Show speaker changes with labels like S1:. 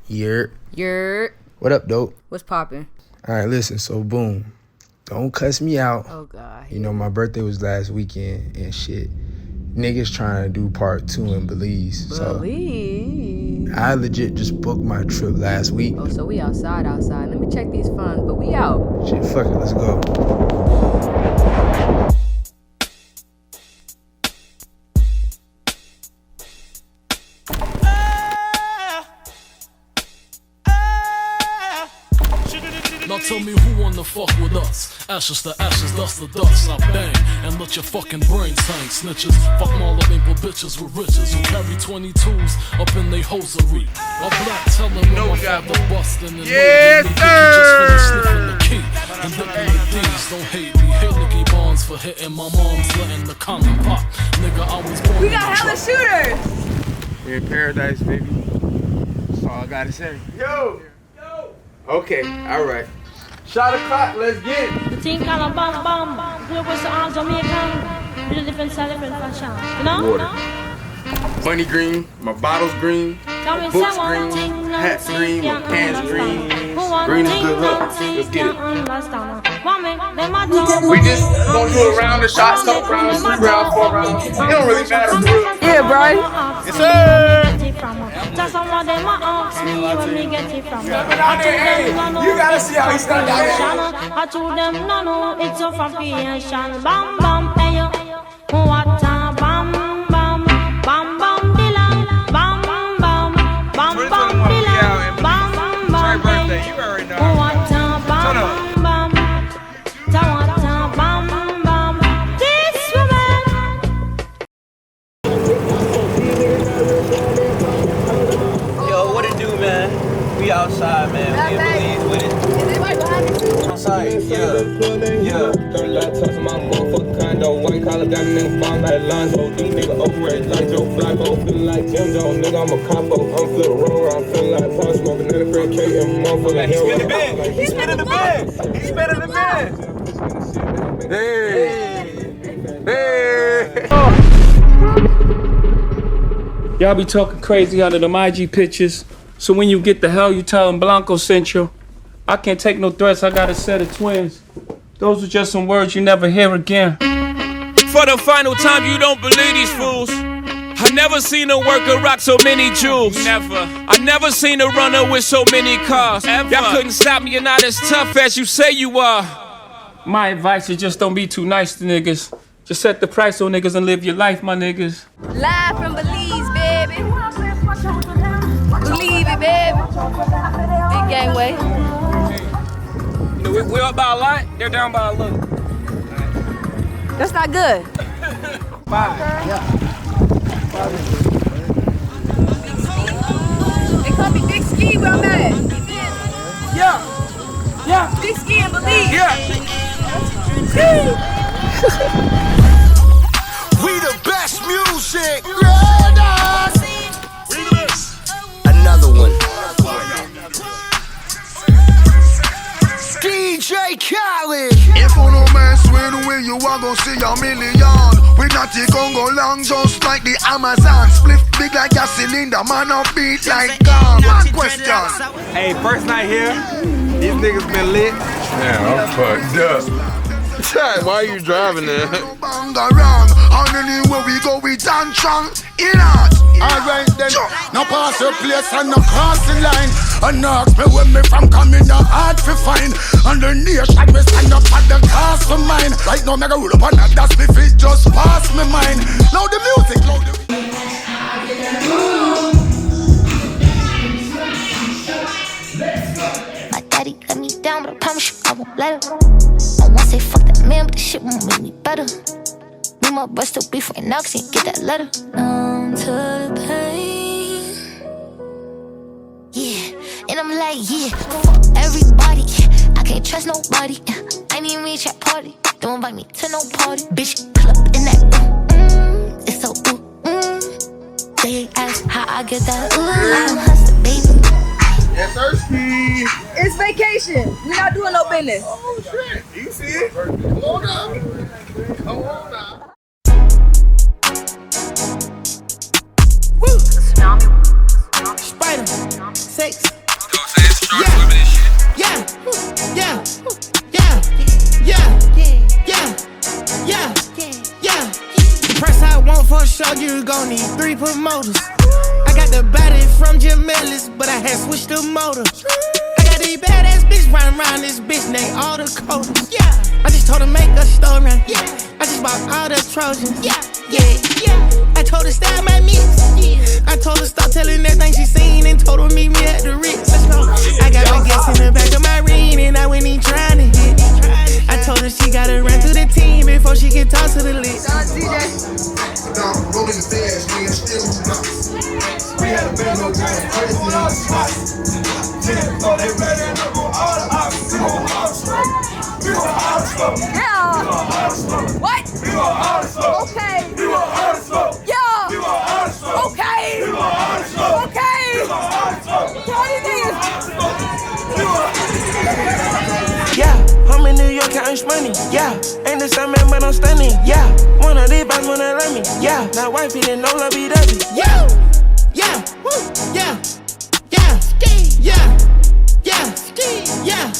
S1: Yer.
S2: What up, dope?
S1: What's poppin'?
S2: All right, listen, so boom. Don't cuss me out.
S1: Oh, God.
S2: You know, my birthday was last weekend and shit. Niggas trying to do part 2 in Belize.
S1: Belize?
S2: So I legit just booked my trip last week.
S1: Oh, so we outside. Let me check these funds, but we out.
S2: Shit, fuck it, let's go.
S3: Now tell me who wanna fuck with us. Ashes to ashes, dust to dust. I bang and let your fucking brains hang. Snitches, fuck Marley bitches with riches who carry 22s up in they hosiery. A black telling when my father bustin' and
S2: yes, sir.
S3: Just sniffing the key and dipping the D's. Don't hate me, hit Nicky Barnes for hitting my mom's letting the condom pop. Nigga, I was born.
S1: We got hella shooters.
S2: We're in paradise, baby. That's all I gotta say. Yo. Okay, all right. Shot o'clock, let's get it.
S4: The thing called a bam bam. Look what's on Jamaican. With a different style, different fashion. You know?
S2: Water. Money green, my bottles green, my books green, hats green, my pants green. Green is good luck. Let's get it. We just gonna do a round of shots, couple rounds, 3 rounds, 4 rounds. It don't really matter.
S1: Yeah, Brian.
S2: Yes, sir.
S4: That's what they might ask me when we get it from.
S2: You gotta see how he started out.
S4: I told them no, it's a fashion. Bam bam, hey yo, what a bam bam, bam bam dilang, bam bam, bam bam dilang, bam bam, hey yo, what a bam bam, what a bam bam. This woman.
S5: Yo, what it do, man? We outside, man. We in Belize with it.
S1: Is anybody behind me too?
S5: Outside, yeah.
S6: 30 laptops in my motherfucking condo. White collar got a nigga bomb like Lonzo. These niggas overrated like Joe Flacco. Feelin' like Jim Jones, nigga, I'm a capo. I'm feelin' roll around, feelin' like Paul smoking. Another great cake and motherfucking hero.
S5: He's spinning the bed. He's spinning the bed.
S2: Hey. Hey.
S7: Y'all be talking crazy under them IG pictures. So when you get the hell, you tell them Blanco sent you. I can't take no threats, I got a set of twins. Those are just some words you never hear again.
S8: For the final time, you don't believe these fools. I never seen a worker rock so many jewels. Never. I never seen a runner with so many cars. Ever. Y'all couldn't stop me, you're not as tough as you say you are.
S7: My advice is just don't be too nice to niggas. Just set the price on niggas and live your life, my niggas.
S1: Live from Belize, baby. Believe it, baby. Big gangway.
S7: You know, we're up by a lot, they're down by a little.
S1: That's not good.
S7: 5.
S1: Yeah. They call me Big Ski where I'm at.
S7: Yeah.
S1: Big Ski and Belize.
S7: Yeah.
S8: We the best music.
S5: Another one.
S8: DJ Khaled.
S9: If you no man swear the way you are gonna see a million. We not the Congo long just like the Amazon. Split big like a cylinder, man up beat like gum. One question.
S5: Hey, first night here, these niggas been lit.
S9: Yeah, I'm fucked up.
S5: Why are you driving there?
S9: Bang around, and anywhere we go we dance strong. In art.
S10: Alright then, no pass your place and no cross the line. And ask me when me from coming, no hard to find. Underneath shot me stand up at the cast of mine. Right now me go roll up on that, that's me fit just pass me mind. Loud the music, loud the
S11: My daddy let me down, but I promise you I won't let her. I won't say fuck that man, but the shit won't make me better. Me and my bruh still beef right now, cause he ain't get that letter. Numb to the pain. Yeah, and I'm like, yeah, fuck everybody. I can't trust nobody. I ain't even reach that party. Don't invite me to no party. Bitch, pull up in that room. It's so ooh, They ask how I get that ooh. I don't hustle, baby.
S9: Yes, sir.
S1: It's vacation. We're not doing no business.
S9: Oh shit, you see it? Come on now. Come on now.
S12: for sure you gon' need 3 promoters. I got the body from Jim Ellis, but I had switched the motor. I got these badass bitch riding around this bitch, they all the coders. Yeah, I just told her make a story. Yeah, I just bought all the Trojans. Yeah. I told her style my mix. I told her stop telling everything she seen and told her meet me at the Ritz. I got my gas in the back of my ring and I went in trying to hit. I told her she gotta run through the team before she can talk to the list.
S9: Rolling fast, we ain't still we had a big old time crazy on our spots. Yeah, so they ready to go all the options. We gon' all the smoke.
S1: Yeah. What?
S9: We gon' all the smoke.
S1: Okay.
S9: We gon' all the smoke.
S1: Yeah.
S9: We gon' all the smoke.
S1: Okay.
S9: We gon' all the smoke.
S1: Okay.
S9: We gon' all the smoke.
S1: Tell these niggas.
S12: Yeah, I'm in New York counting money. Yeah, ain't the same man, but I'm stunning. Yeah, one of these bands wanna love me. Yeah, now wifey didn't know love be dubby. Yeah, yeah, woo, yeah, yeah, yeah, yeah, yeah.